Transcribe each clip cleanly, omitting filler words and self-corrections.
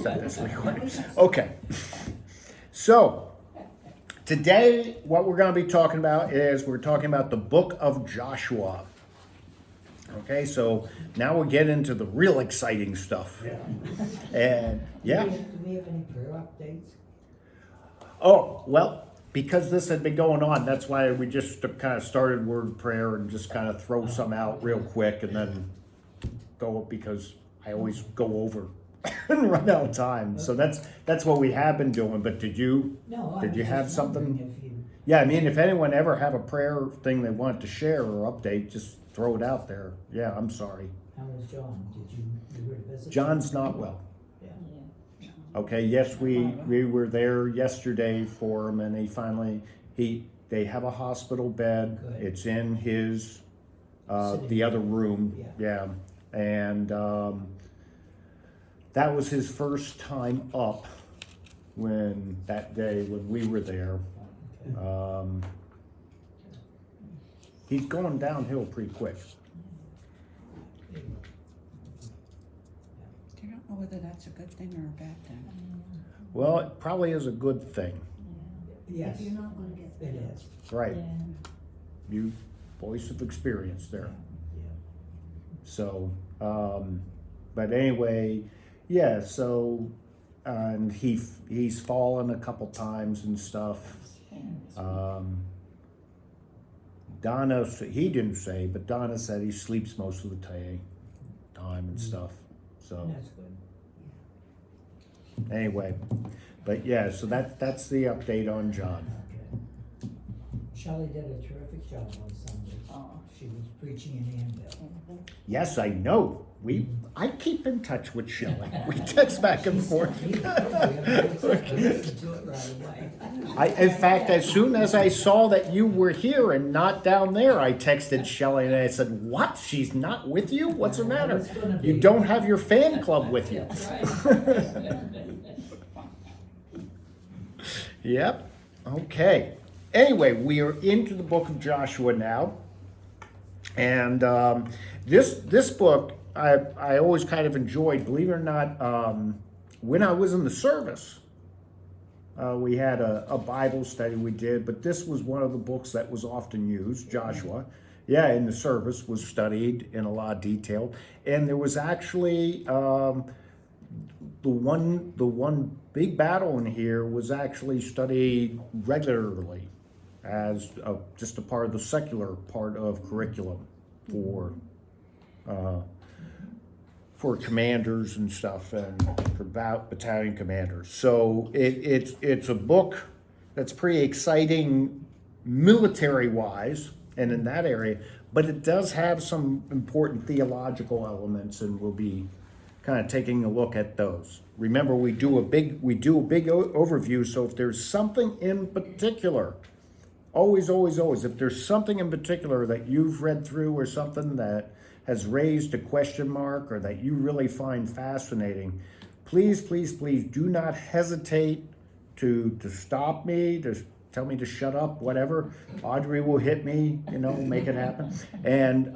stop this recording. Okay. So, today, what we're going to be talking about is we're talking about the book of Joshua. Okay, so now we'll get into the real exciting stuff. And yeah. Do we have any prayer updates? Oh, well, because this had been going on, that's why we just kind of started word prayer and just kind of throw some out real quick and then go, because I always go over and run out of time. So that's what we have been doing. But did you have something? Yeah, I mean, if anyone ever have a prayer thing they want to share or update, just throw it out there. Yeah, I'm sorry. How was John? Did you were to visit? John's not well. Yeah. Okay, yes, we were there yesterday for him, and they have a hospital bed. Good. It's in his the other room. Yeah. And that was his first time up that day when we were there. He's going downhill pretty quick. I don't know whether that's a good thing or a bad thing. Well, it probably is a good thing. Yes. You're not going to get It is. Right. Yeah. You voice of experience there. Yeah. So, but anyway, yeah, so, and he's fallen a couple times and stuff. Donna, he didn't say, but Donna said he sleeps most of the time and stuff. So That's good. anyway, but yeah, so that's the update on John. Okay. Shelley did a terrific job on Sunday. She was preaching in Annville. Yes, I know. I keep in touch with Shelley. We text back and forth. In fact, as soon as I saw that you were here and not down there, I texted Shelley and I said, "What? She's not with you? What's the matter? You don't have your fan club with you." Yep. Okay. Anyway, we are into the book of Joshua now. And this book, I always kind of enjoyed, believe it or not, when I was in the service, we had a Bible study we did, but this was one of the books that was often used, Joshua. Yeah, in the service was studied in a lot of detail. And there was actually the one big battle in here was actually studied regularly as just a part of the secular part of curriculum for commanders and stuff, and for battalion commanders. So it's a book that's pretty exciting military-wise and in that area, but it does have some important theological elements, and we'll be kind of taking a look at those. Remember, we do a big overview, so if there's something in particular, always, if there's something in particular that you've read through or something that has raised a question mark or that you really find fascinating, please do not hesitate to stop me, to tell me to shut up, whatever. Audrey will hit me, make it happen. And,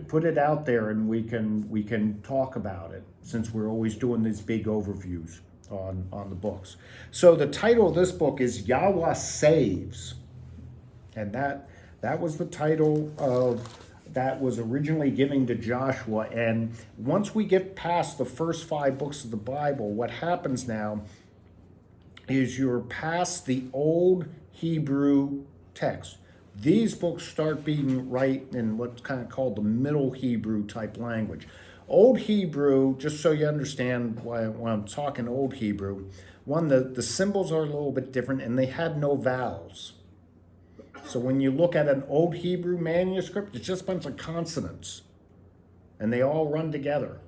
put it out there, and we can talk about it, since we're always doing these big overviews on the books. So the title of this book is Yahweh Saves. And that was the title that was originally given to Joshua. And once we get past the first 5 books of the Bible, what happens now is you're past the old Hebrew text. These books start being right in what's kind of called the Middle Hebrew type language. Old Hebrew, just so you understand why when I'm talking Old Hebrew, the symbols are a little bit different, and they had no vowels. So when you look at an Old Hebrew manuscript, it's just a bunch of consonants, and they all run together.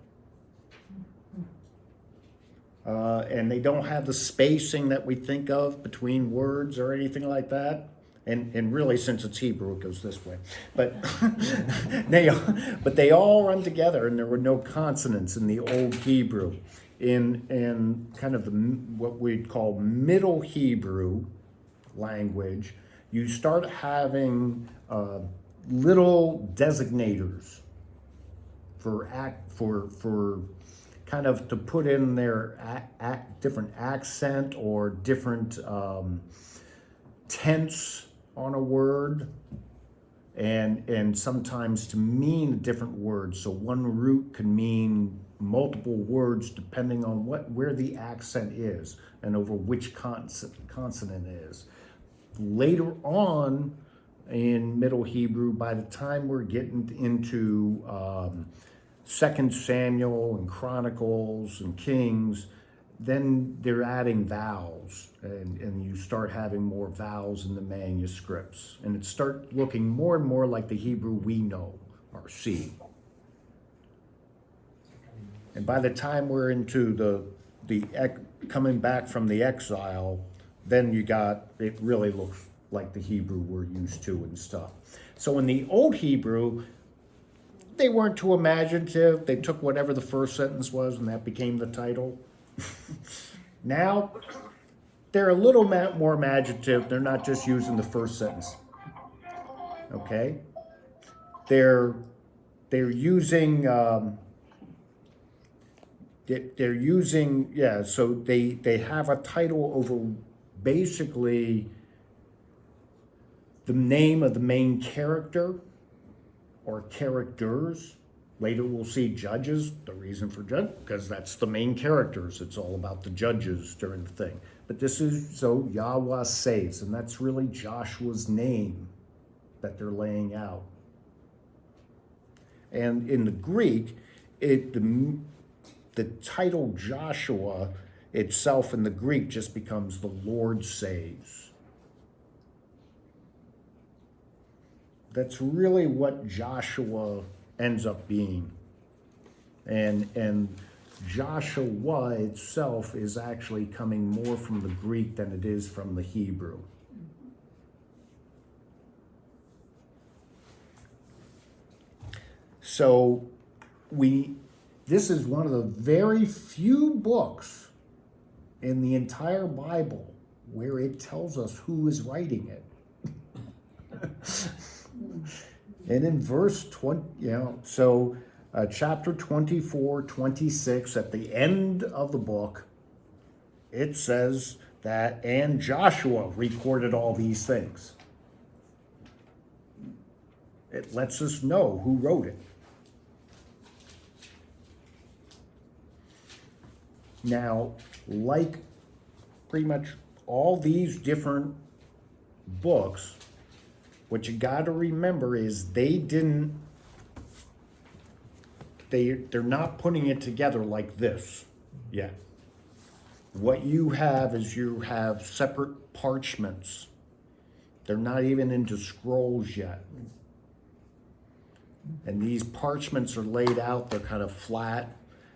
And they don't have the spacing that we think of between words or anything like that. And really, since it's Hebrew, it goes this way. But they all run together, and there were no consonants in the Old Hebrew. In kind of what we'd call Middle Hebrew language, you start having little designators for kind of to put in their different accent or different tense on a word, and sometimes to mean a different word. So one root can mean multiple words depending on where the accent is and over which consonant is. Later on in Middle Hebrew, by the time we're getting into 2 Samuel and Chronicles and Kings, then they're adding vowels, and you start having more vowels in the manuscripts, and it starts looking more and more like the Hebrew we know or see. And by the time we're into the coming back from the exile, then it really looks like the Hebrew we're used to and stuff. So in the Old Hebrew, they weren't too imaginative. They took whatever the first sentence was, and that became the title. Now, they're a little more imaginative. They're not just using the first sentence. Okay? They're using so they have a title over basically the name of the main character or characters. Later we'll see judges, the reason for judge, because that's the main characters. It's all about the judges during the thing. But this is, so Yahweh saves, and that's really Joshua's name that they're laying out. And in the Greek, the title Joshua itself in the Greek just becomes the Lord saves. That's really what Joshua ends up being. And Joshua itself is actually coming more from the Greek than it is from the Hebrew. So this is one of the very few books in the entire Bible where it tells us who is writing it. And in verse 20, chapter 24, 26, at the end of the book, it says that, and Joshua recorded all these things. It lets us know who wrote it. Now, like pretty much all these different books, what you got to remember is they're not putting it together like this yet. What you have is you have separate parchments. They're not even into scrolls yet. And these parchments are laid out, they're kind of flat,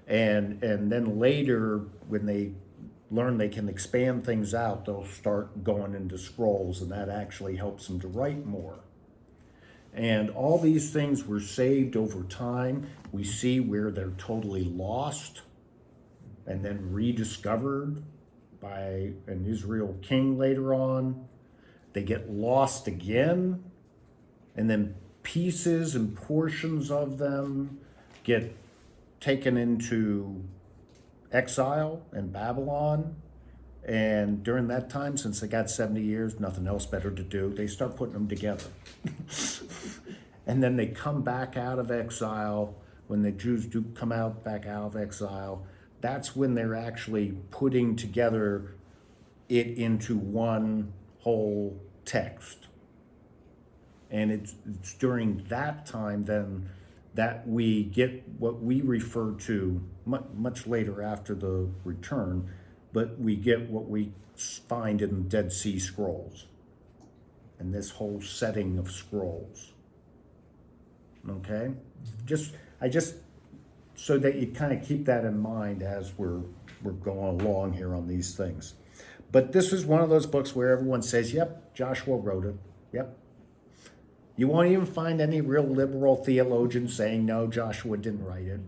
and then later when they learn they can expand things out, they'll start going into scrolls, and that actually helps them to write more. And all these things were saved over time. We see where they're totally lost and then rediscovered by an Israel king later on. They get lost again, and then pieces and portions of them get taken into exile in Babylon. And during that time, since they got 70 years, nothing else better to do, they start putting them together. And then they come back out of exile. When the Jews do come back out of exile, that's when they're actually putting together it into one whole text. And it's during that time then that we get what we refer to much later after the return, but we get what we find in the Dead Sea Scrolls and this whole setting of scrolls. Okay? I just so that you kind of keep that in mind as we're going along here on these things. But this is one of those books where everyone says, yep, Joshua wrote it. Yep. You won't even find any real liberal theologians saying, no, Joshua didn't write it.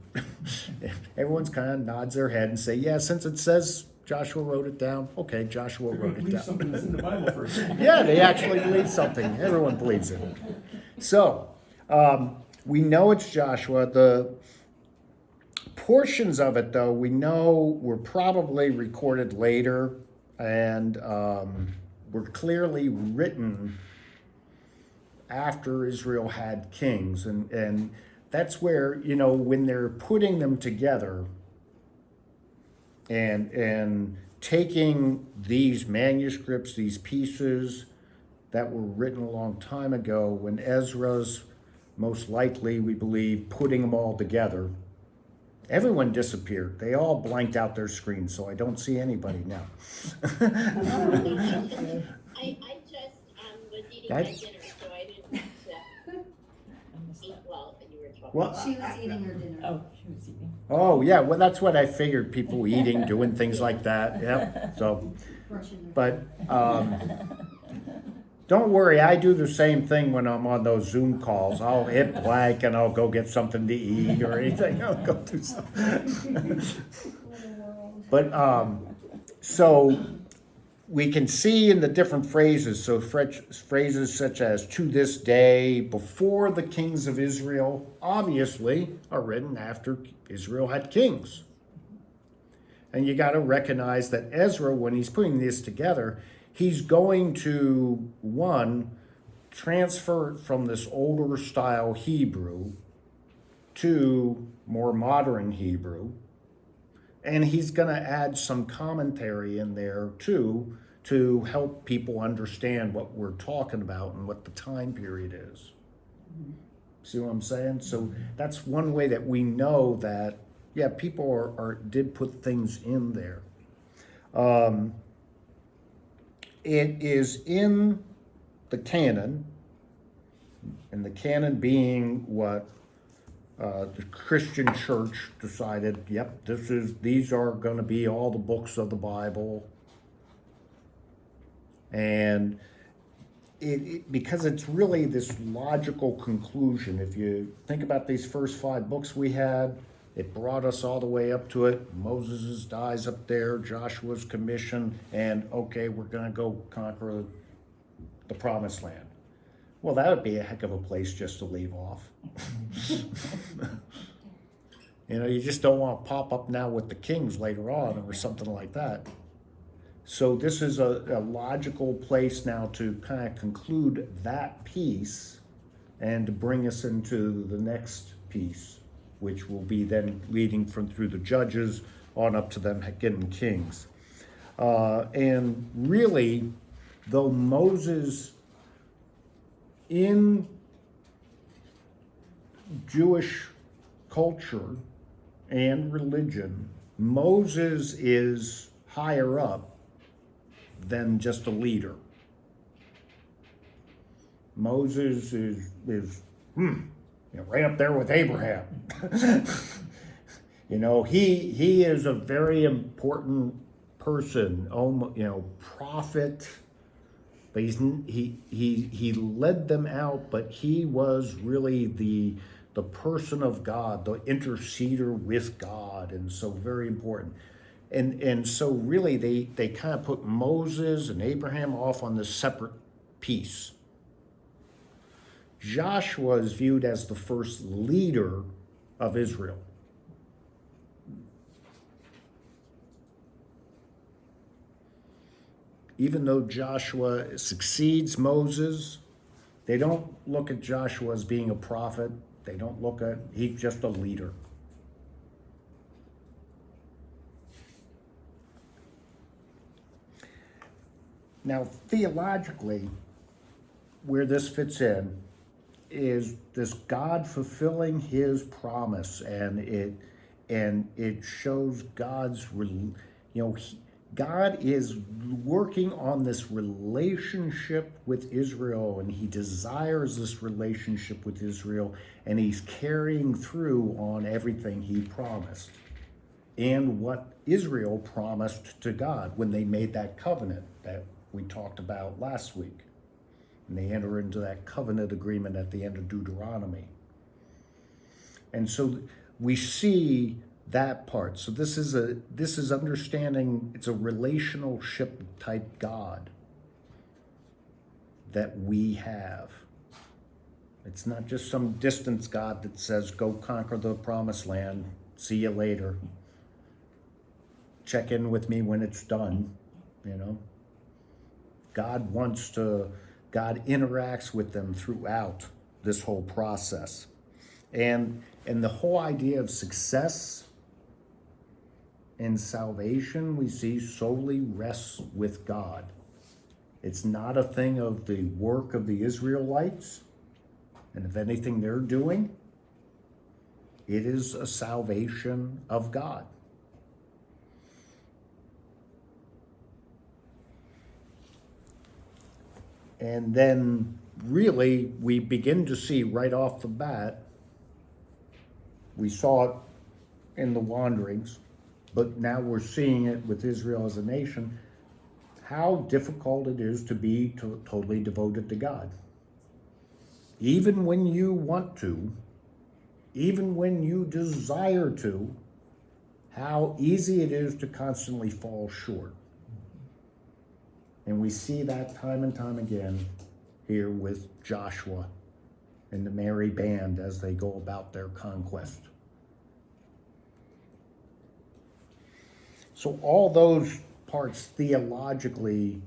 Everyone's kind of nods their head and say, yeah, since it says Joshua wrote it down, okay, Joshua wrote it down. Something that's in the Bible for a second. Yeah, they actually believe something. Everyone believes it. So, we know it's Joshua. The Portions of it, though, we know were probably recorded later and were clearly written after Israel had kings. And that's where, when they're putting them together and taking these manuscripts, these pieces that were written a long time ago, when Ezra's most likely, we believe, putting them all together, everyone disappeared. They all blanked out their screens, so I don't see anybody now. I just was eating my That's- dinner, so I didn't eat while you were talking. Well, She was eating her dinner. Oh, she was eating. Oh, yeah, well, that's what I figured, people eating, doing things like that, yeah, so, Brushing her. but, don't worry, I do the same thing when I'm on those Zoom calls. I'll hit blank and I'll go get something to eat or anything, I'll go do something. But, so, we can see in the different phrases, so phrases such as "to this day," "before the kings of Israel," obviously are written after Israel had kings. And you got to recognize that Ezra, when he's putting this together, he's going to, one, transfer it from this older style Hebrew to more modern Hebrew. And he's going to add some commentary in there too to help people understand what we're talking about and what the time period is. See what I'm saying? So that's one way that we know that, yeah, people did put things in there. It is in the canon, and the canon being what the Christian church decided, yep, these are going to be all the books of the Bible. And because it's really this logical conclusion. If you think about these first 5 books we had, it brought us all the way up to it. Moses dies up there, Joshua's commission, and okay, we're going to go conquer the promised land. Well, that would be a heck of a place just to leave off. You just don't want to pop up now with the kings later on or something like that. So this is a logical place now to kind of conclude that piece and to bring us into the next piece, which will be then leading through the judges on up to them getting kings. And really, though Moses in Jewish culture and religion, Moses is higher up than just a leader. Moses is right up there with Abraham. He is a very important person, prophet. But he led them out, but he was really the person of God, the interceder with God, and so very important. And so really they kind of put Moses and Abraham off on this separate piece. Joshua is viewed as the first leader of Israel. Even though Joshua succeeds Moses, they don't look at Joshua as being a prophet. They don't look at, he's just a leader. Now, theologically, where this fits in is this God fulfilling his promise, and it shows God's, God is working on this relationship with Israel, and he desires this relationship with Israel, and he's carrying through on everything he promised and what Israel promised to God when they made that covenant that we talked about last week. And they enter into that covenant agreement at the end of Deuteronomy. And so we see that part. So this is understanding it's a relationship type God that we have. It's not just some distant God that says, go conquer the promised land, See you later. Check in with me when it's done, you know. God interacts with them throughout this whole process. And the whole idea of success and salvation, we see, solely rests with God. It's not a thing of the work of the Israelites and of anything they're doing. It is a salvation of God. And then really we begin to see right off the bat, we saw it in the wanderings, but now we're seeing it with Israel as a nation, how difficult it is to be totally devoted to God. Even when you want to, even when you desire to, how easy it is to constantly fall short. And we see that time and time again here with Joshua and the merry band as they go about their conquest. So all those parts theologically,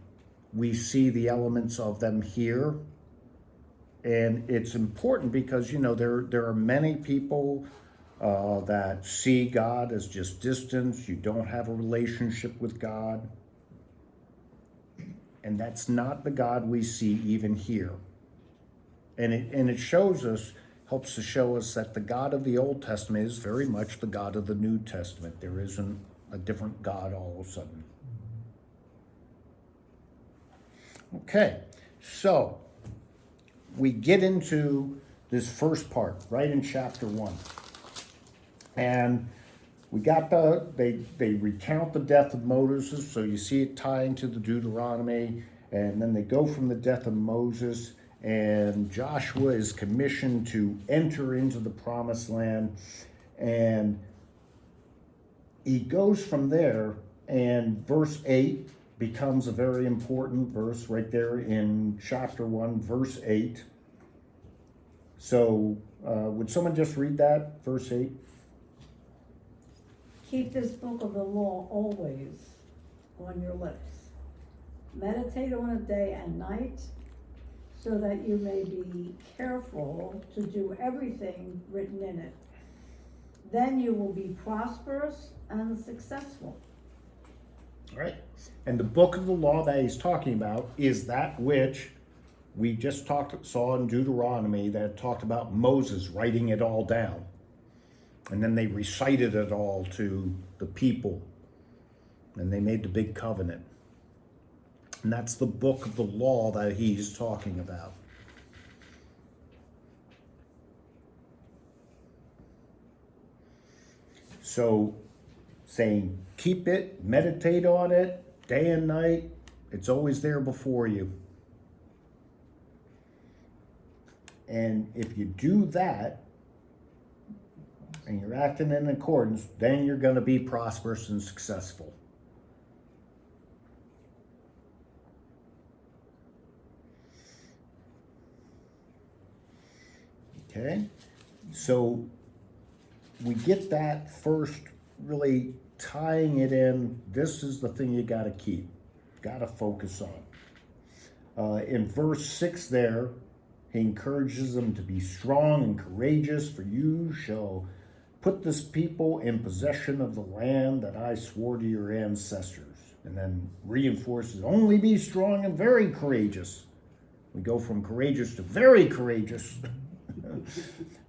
we see the elements of them here. And it's important because, you know, there are many people that see God as just distance. You don't have a relationship with God. And that's not the God we see even here. And it shows us, helps to show us that the God of the Old Testament is very much the God of the New Testament. There isn't a different God all of a sudden. Okay, so we get into this first part, right in chapter 1. And we got they recount the death of Moses, so you see it tying to the Deuteronomy, and then they go from the death of Moses, and Joshua is commissioned to enter into the promised land, and he goes from there, and verse 8 becomes a very important verse right there in chapter 1, verse 8. So would someone just read that, verse 8? Keep this book of the law always on your lips. Meditate on it day and night, so that you may be careful to do everything written in it. Then you will be prosperous and successful. All right. And the book of the law that he's talking about is that which we just saw in Deuteronomy that talked about Moses writing it all down. And then they recited it all to the people. And they made the big covenant. And that's the book of the law that he's talking about. So saying, keep it, meditate on it, day and night, it's always there before you. And if you do that, and you're acting in accordance, then you're going to be prosperous and successful. Okay, so we get that first, really tying it in. This is the thing you got to keep, got to focus on. In verse 6 there, he encourages them to be strong and courageous, for you shall put this people in possession of the land that I swore to your ancestors. And then reinforces, only be strong and very courageous. We go from courageous to very courageous.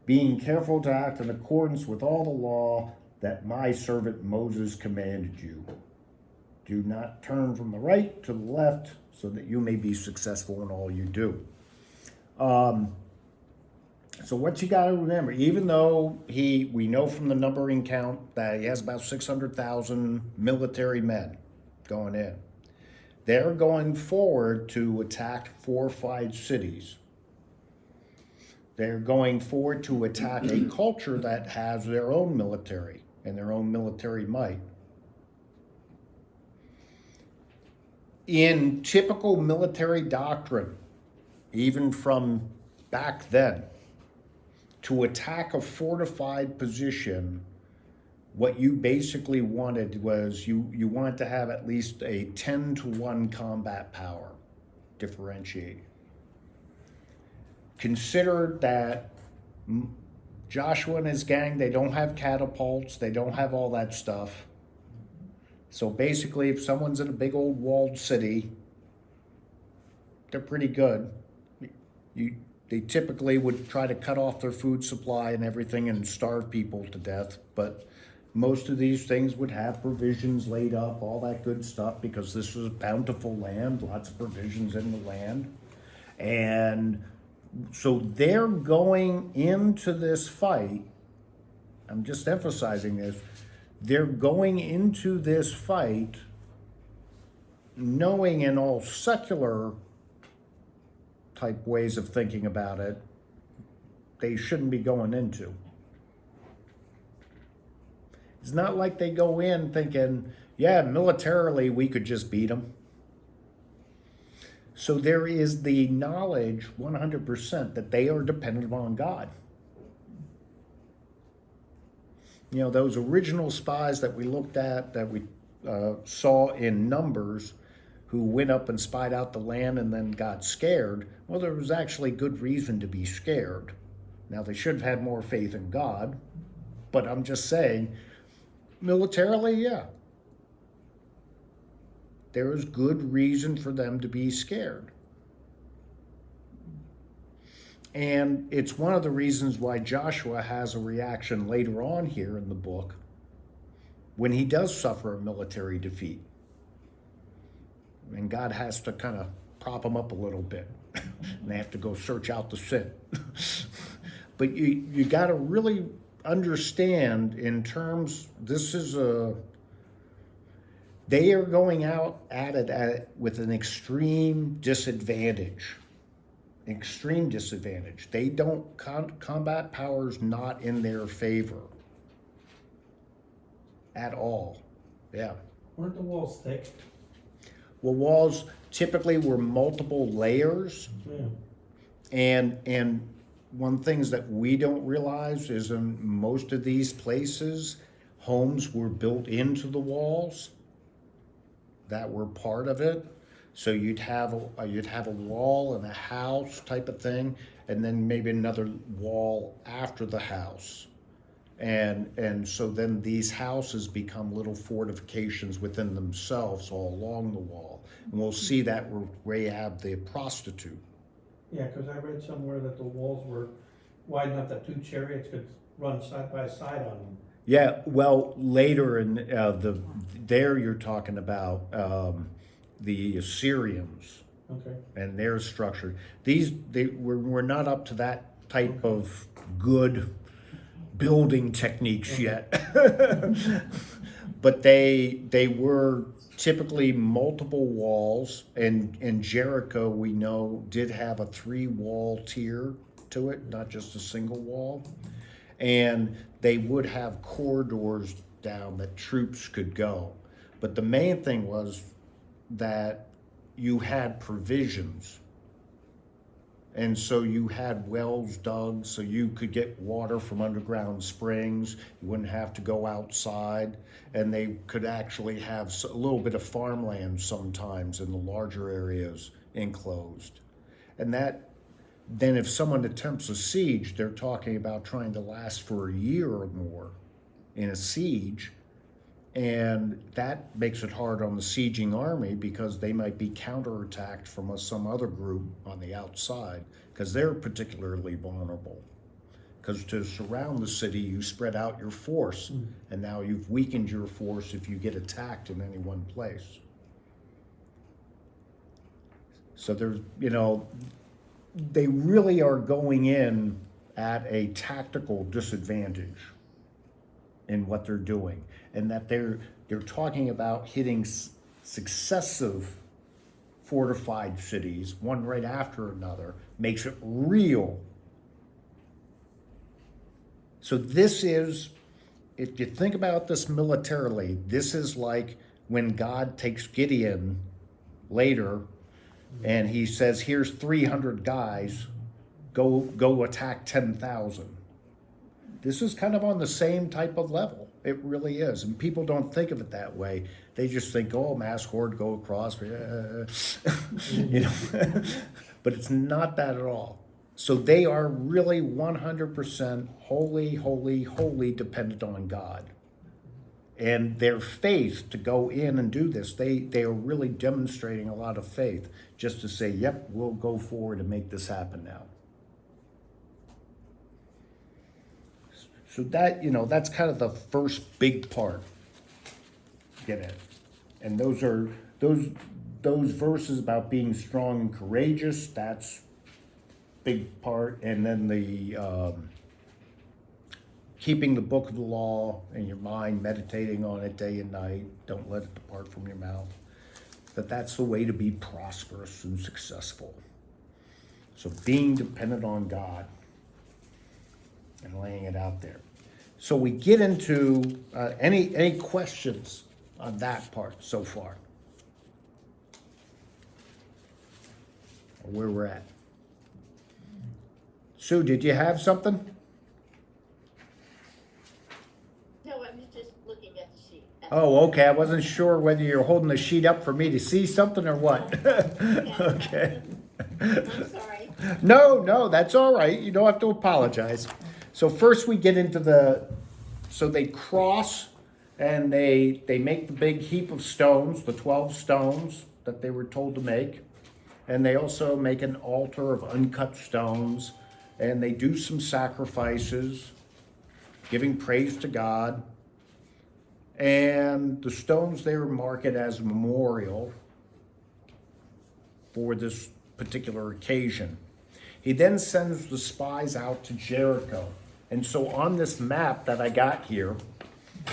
Being careful to act in accordance with all the law that my servant Moses commanded you. Do not turn from the right to the left, so that you may be successful in all you do. So what you got to remember, even though we know from the numbering count that he has about 600,000 military men going in, they're going forward to attack fortified cities. They're going forward to attack a culture that has their own military and their own military might. In typical military doctrine, even from back then, to attack a fortified position what you basically wanted was you wanted to have at least a 10-to-1 combat power differentiate. Consider that Joshua and his gang, they don't have catapults, they don't have all that stuff. So basically, if someone's in a big old walled city, they're pretty good. They typically would try to cut off their food supply and everything and starve people to death, but most of these things would have provisions laid up, all that good stuff, because this was a bountiful land, lots of provisions in the land. And so they're going into this fight, I'm just emphasizing this, they're going into this fight knowing in all secular type ways of thinking about it, they shouldn't be going into. It's not like they go in thinking, yeah, militarily we could just beat them. So there is the knowledge 100% that they are dependent upon God. You know, those original spies that we looked at, that we saw in Numbers, who went up and spied out the land and then got scared, well, there was actually good reason to be scared. Now, they should have had more faith in God, but I'm just saying, militarily, yeah. There is good reason for them to be scared. And it's one of the reasons why Joshua has a reaction later on here in the book when he does suffer a military defeat. And God has to kind of prop him up a little bit. And they have to go search out the sin. But you got to really understand in terms, they are going out at it with an extreme disadvantage. Extreme disadvantage. They don't, combat power's not in their favor at all. Yeah. Weren't the walls thick? Well, walls typically were multiple layers. Yeah. And one things that we don't realize is in most of these places, homes were built into the walls that were part of it. So you'd have a wall and a house type of thing, and then maybe another wall after the house. And so then these houses become little fortifications within themselves all along the wall. And we'll see that where you have the prostitute. Yeah, because I read somewhere that the walls were wide enough that 2 chariots could run side by side on them. Yeah, well, later in there you're talking about the Assyrians. Okay. And their structure. We're not up to that type of good building techniques yet. But they were typically multiple walls, and Jericho, we know, did have a 3-wall tier to it, not just a single wall. And they would have corridors down that troops could go. But the main thing was that you had provisions. And so you had wells dug so you could get water from underground springs. You wouldn't have to go outside. And they could actually have a little bit of farmland sometimes in the larger areas enclosed. And that, then if someone attempts a siege, they're talking about trying to last for a year or more in a siege. And that makes it hard on the sieging army because they might be counterattacked from some other group on the outside because they're particularly vulnerable. Because to surround the city, you spread out your force, and now you've weakened your force if you get attacked in any one place. So there's, they really are going in at a tactical disadvantage in what they're doing, and that they're talking about hitting successive fortified cities, one right after another, makes it real. So this is, if you think about this militarily, this is like when God takes Gideon later and he says, here's 300 guys, go attack 10,000. This is kind of on the same type of level. It really is. And people don't think of it that way. They just think, oh, mass horde, go across. You know, but it's not that at all. So they are really 100% wholly dependent on God. And their faith to go in and do this, they are really demonstrating a lot of faith just to say, yep, we'll go forward and make this happen now. So that, that's kind of the first big part. Get it? And those are those verses about being strong and courageous, that's big part. And then the keeping the book of the law in your mind, meditating on it day and night, don't let it depart from your mouth. That's the way to be prosperous and successful. So being dependent on God and laying it out there. So we get into any questions on that part so far? Or where we're at? Sue, did you have something? No, I was just looking at the sheet. Oh, okay. I wasn't sure whether you're holding the sheet up for me to see something or what. Okay. I'm sorry. No, that's all right. You don't have to apologize. So first we get into so they cross and they make the big heap of stones, the 12 stones that they were told to make. And they also make an altar of uncut stones. And they do some sacrifices, giving praise to God. And the stones there mark it as a memorial for this particular occasion. He then sends the spies out to Jericho. And so on this map that I got here,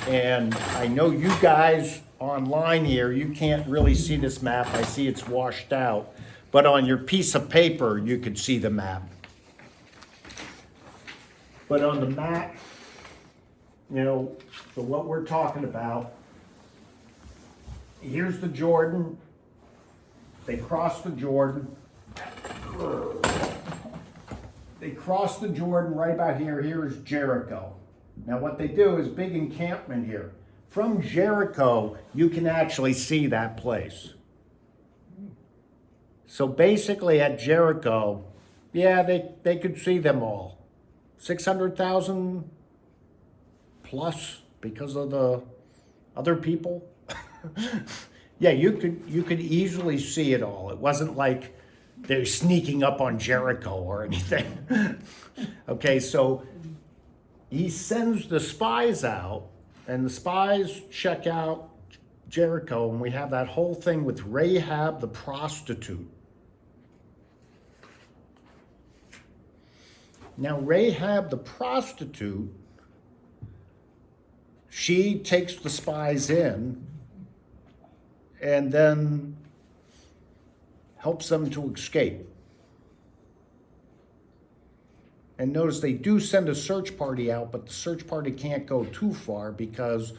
and I know you guys online here, you can't really see this map. I see it's washed out. But on your piece of paper, you could see the map. But on the map, so what we're talking about, here's the Jordan. They cross the Jordan. They cross the Jordan right about here. Here is Jericho. Now what they do is big encampment here. From Jericho, you can actually see that place. So basically at Jericho, yeah, they could see them all. 600,000 plus because of the other people. Yeah, you could easily see it all. It wasn't like they're sneaking up on Jericho or anything. Okay, so he sends the spies out, and the spies check out Jericho, and we have that whole thing with Rahab the prostitute. Now, Rahab the prostitute, she takes the spies in and then helps them to escape. And notice they do send a search party out, but the search party can't go too far because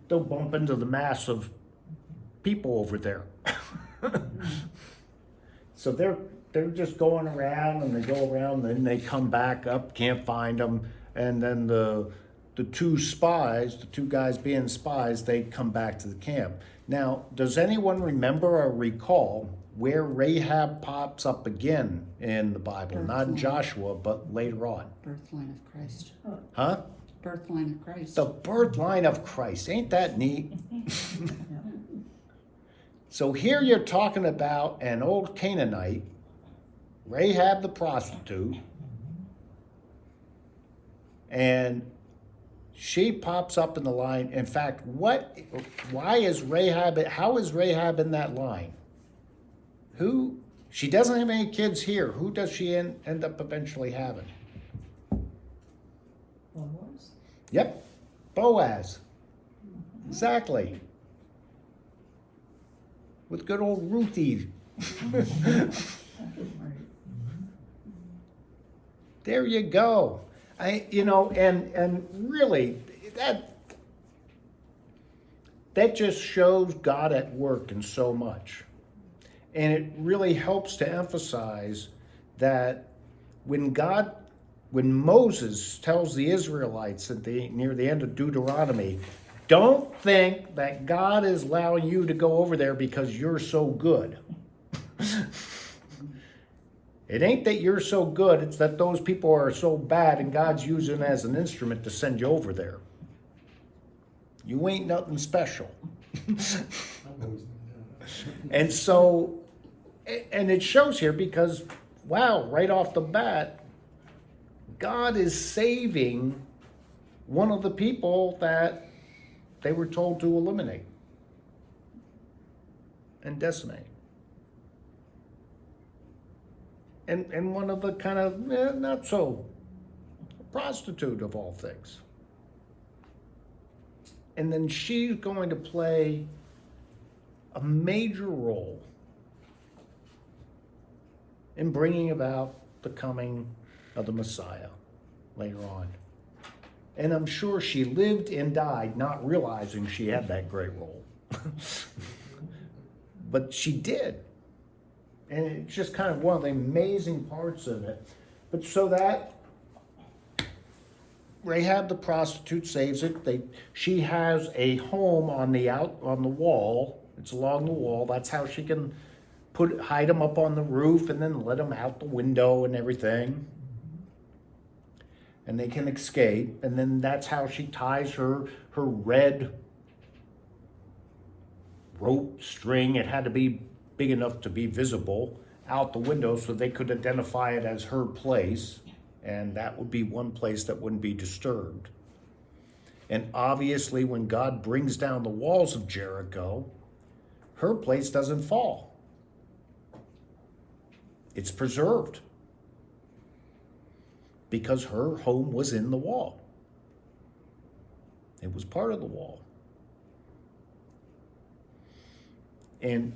they'll bump into the mass of people over there. So they're just going around, and they go around, and then they come back up, can't find them, and then the two spies, the two guys being spies, they come back to the camp. Now, does anyone remember or recall where Rahab pops up again in the Bible? Not in Joshua, but later on. Birthline of Christ. Huh? Birthline of Christ. The birth line of Christ. Ain't that neat? So here you're talking about an old Canaanite, Rahab the prostitute, and she pops up in the line. In fact, how is Rahab in that line? She doesn't have any kids here. Who does she end up eventually having? Boaz? Yep, Boaz. Exactly. With good old Ruthie. There you go. And really, that just shows God at work in so much. And it really helps to emphasize that when God when Moses tells the Israelites near the end of Deuteronomy, don't think that God is allowing you to go over there because you're so good. It ain't that you're so good, it's that those people are so bad and God's using it as an instrument to send you over there. You ain't nothing special. And so, and it shows here because, wow, right off the bat, God is saving one of the people that they were told to eliminate and decimate. And one of the kind of not so prostitute of all things. And then she's going to play a major role in bringing about the coming of the Messiah later on. And I'm sure she lived and died not realizing she had that great role. But she did. And it's just kind of one of the amazing parts of it. But so that Rahab the prostitute saves it. She has a home on the wall. It's along the wall. That's how she can hide them up on the roof and then let them out the window and everything. And they can escape. And then that's how she ties her red rope string. It had to be big enough to be visible out the window so they could identify it as her place. And that would be one place that wouldn't be disturbed. And obviously, when God brings down the walls of Jericho, her place doesn't fall. It's preserved because her home was in the wall. It was part of the wall. And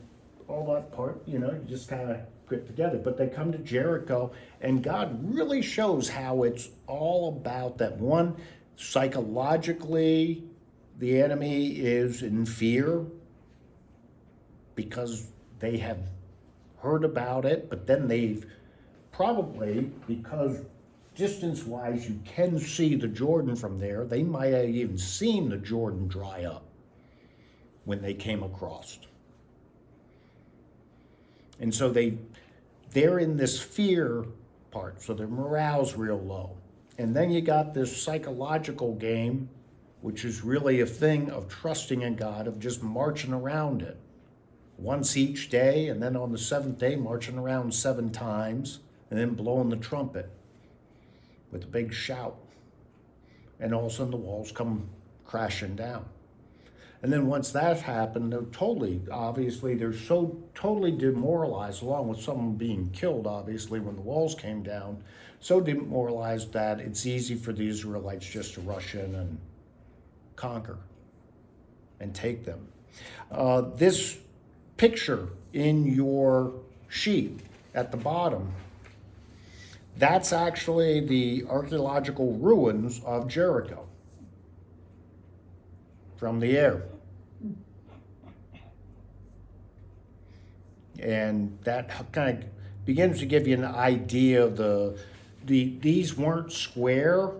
all that part, you just kind of put together. But they come to Jericho, and God really shows how it's all about that. One, psychologically, the enemy is in fear because they have heard about it, but then they've probably, because distance-wise you can see the Jordan from there, they might have even seen the Jordan dry up when they came across. And so they're in this fear part, so their morale's real low. And then you got this psychological game, which is really a thing of trusting in God, of just marching around it. Once each day, and then on the seventh day, marching around 7 times, and then blowing the trumpet with a big shout. And all of a sudden the walls come crashing down. And then once that happened, they're they're so totally demoralized, along with someone being killed, obviously, when the walls came down, so demoralized that it's easy for the Israelites just to rush in and conquer and take them. This picture in your sheet at the bottom, that's actually the archaeological ruins of Jericho from the air. And that kind of begins to give you an idea of these weren't square.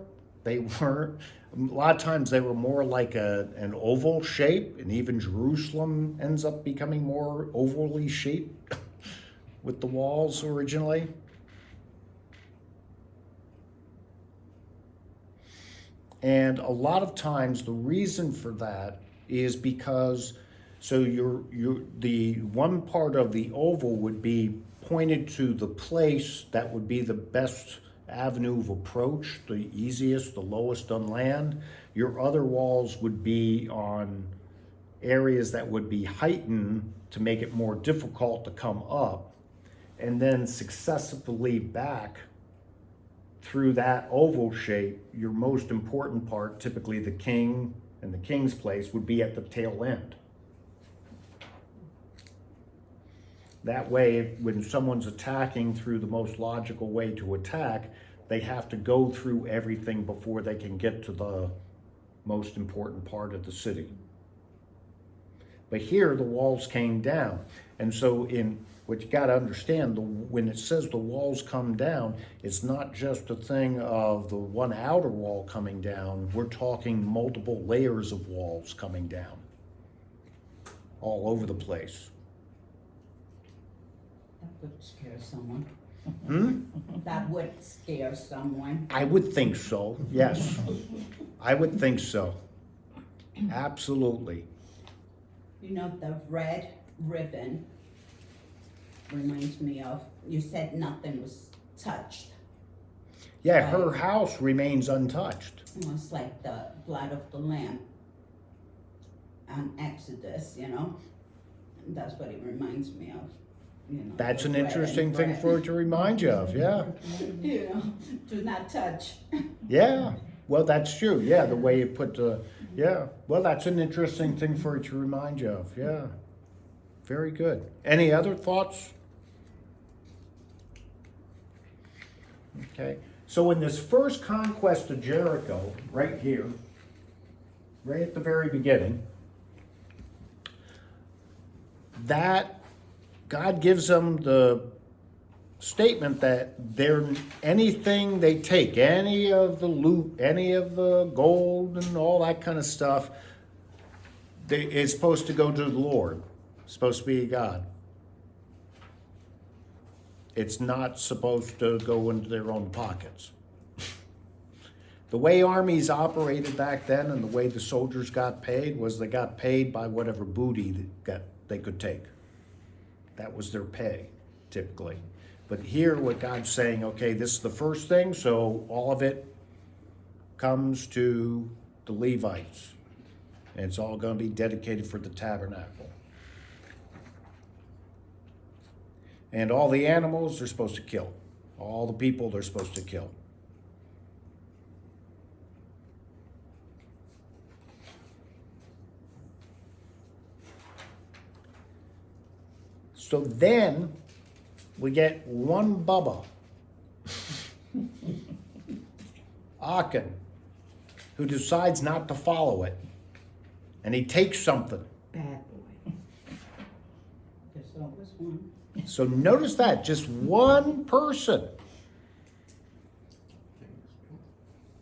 They weren't, a lot of times they were more like an oval shape, and even Jerusalem ends up becoming more ovally shaped with the walls originally. And a lot of times the reason for that is because, so the one part of the oval would be pointed to the place that would be the best avenue of approach, the easiest, the lowest on land. Your other walls would be on areas that would be heightened to make it more difficult to come up, and then successively back through that oval shape. Your most important part, typically the king and the king's place, would be at the tail end. That way, when someone's attacking through the most logical way to attack, they have to go through everything before they can get to the most important part of the city. But here, the walls came down. And so in what you got to understand, when it says the walls come down, it's not just a thing of the one outer wall coming down. We're talking multiple layers of walls coming down all over the place. That would scare someone. Hmm? That would scare someone. I would think so, yes. I would think so. Absolutely. You know, the red ribbon reminds me of, you said nothing was touched. Yeah, her house remains untouched. Almost like the blood of the lamb on Exodus, you know? That's what it reminds me of. You know, That's the an red interesting and thing red. for it to remind you of, yeah. You know, do not touch. Yeah, well, that's true, yeah, the way you put the, yeah. Well, that's an interesting thing for it to remind you of, yeah. Very good. Any other thoughts? Okay, so in this first conquest of Jericho, right here, right at the very beginning, that God gives them the statement that anything they take, any of the loot, any of the gold and all that kind of stuff, is supposed to go to the Lord. It's supposed to be God. It's not supposed to go into their own pockets. The way armies operated back then and the way the soldiers got paid was they got paid by whatever booty they could take. That was their pay, typically. But here, what God's saying, okay, this is the first thing, so all of it comes to the Levites. And it's all going to be dedicated for the tabernacle. And all the animals they're supposed to kill. All the people they're supposed to kill. So then we get one Bubba, Achan, who decides not to follow it. And he takes something. Bad boy. There's always one. So notice that, just one person.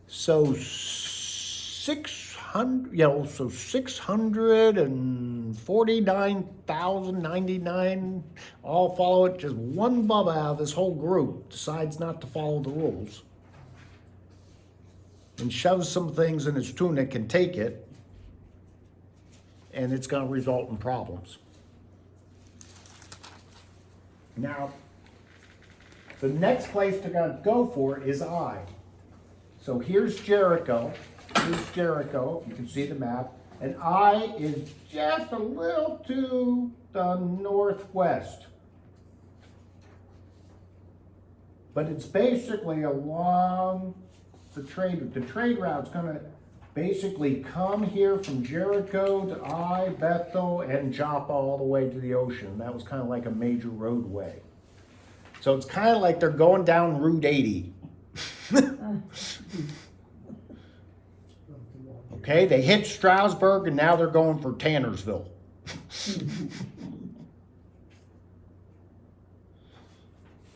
So 649,099 all follow it. Just one Bubba out of this whole group decides not to follow the rules and shoves some things in his tunic and take it, and it's going to result in problems. Now, the next place to go for is Ai. So here's Jericho. Here's Jericho. You can see the map. And Ai is just a little to the northwest. But it's basically along the trade. The trade route's going to basically come here from Jericho to Ai, Bethel, and Joppa all the way to the ocean. That was kind of like a major roadway. So it's kind of like they're going down Route 80. Okay, they hit Strasburg and now they're going for Tannersville.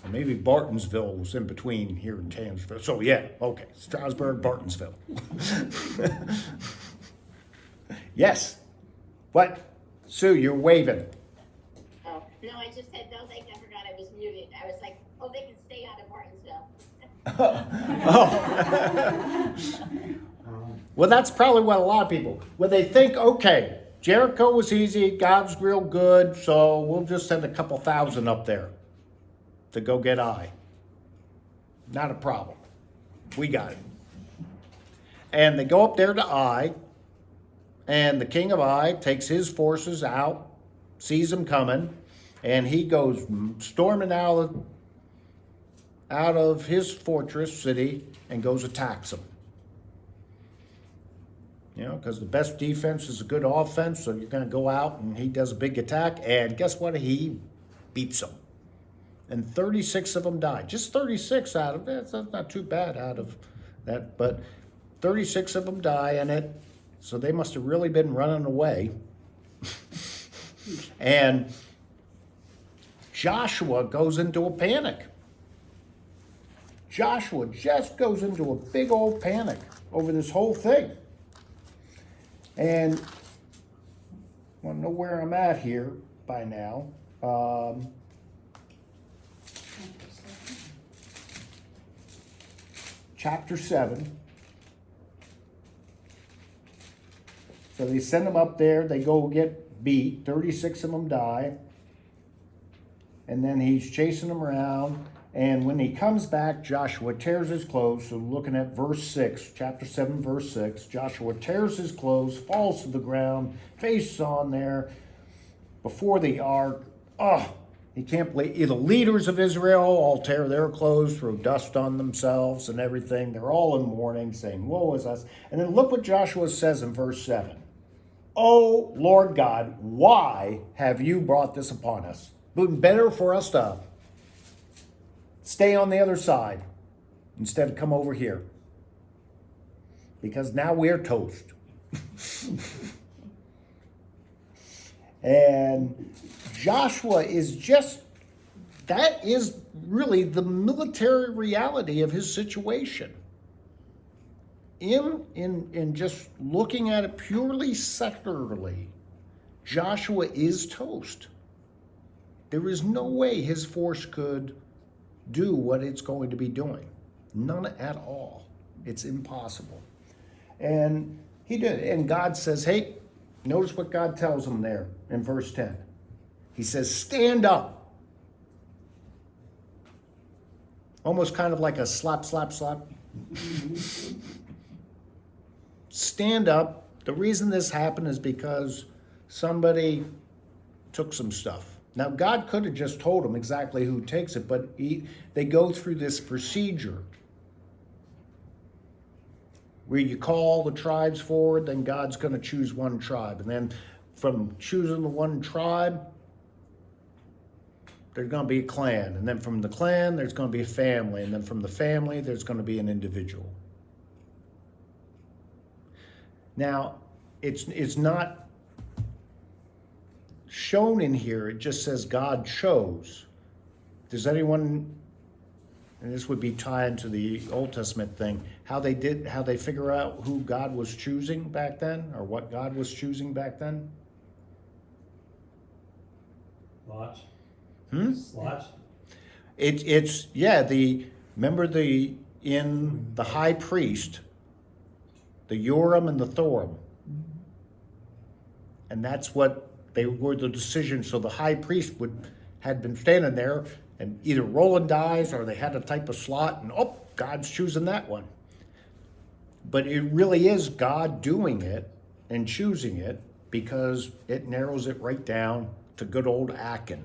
Or maybe Bartonsville was in between here and Tannersville. So yeah, okay, Strasburg, Bartonsville. Yes. What? Sue, you're waving. Oh, no, I just said, no, thank you, I forgot I was muted. I was like, oh, they can stay out of Martinsville. Well, that's probably what a lot of people, well, they think, okay, Jericho was easy, God's real good, so we'll just send a couple thousand up there to go get Ai. Not a problem. We got it. And they go up there to Ai, and the king of Ai takes his forces out, sees them coming, and he goes storming out of his fortress city and goes attacks them. You know, because the best defense is a good offense, so you're going to go out and he does a big attack, and guess what? He beats them. And 36 of them died. Just 36 out of it. That's not too bad out of that, but 36 of them die in it, so they must have really been running away. And Joshua goes into a panic. Joshua just goes into a big old panic over this whole thing. And I want to know where I'm at here by now. Chapter 7. So they send them up there. They go get beat. 36 of them die. And then he's chasing them around. And when he comes back, Joshua tears his clothes. So looking at verse 6, chapter 7, verse 6, Joshua tears his clothes, falls to the ground, face on there before the ark. Oh, he can't believe the leaders of Israel all tear their clothes, throw dust on themselves and everything. They're all in mourning, saying, woe is us. And then look what Joshua says in verse 7. Oh, Lord God, why have you brought this upon us? It would be better for us to stay on the other side instead of come over here. Because now we're toast. And Joshua is just, that is really the military reality of his situation. In just looking at it purely secularly, Joshua is toast. There is no way his force could do what it's going to be doing. None at all. It's impossible. And he did. And God says, hey, notice what God tells him there in verse 10. He says, stand up. Almost kind of like a slap, slap, slap. Stand up. The reason this happened is because somebody took some stuff. Now, God could have just told them exactly who takes it, but they go through this procedure where you call the tribes forward, then God's going to choose one tribe. And then from choosing the one tribe, there's going to be a clan. And then from the clan, there's going to be a family. And then from the family, there's going to be an individual. Now, it's not shown in here. It just says God chose. Does anyone, and this would be tied to the Old Testament thing, how they figure out who God was choosing back then, or what God was choosing back then? Lots. Lots. Remember in the high priest, the Urim and the Thummim, and that's what they were, the decision. So the high priest had been standing there, and either rolling dice or they had a type of slot, and God's choosing that one. But it really is God doing it and choosing it, because it narrows it right down to good old Achan.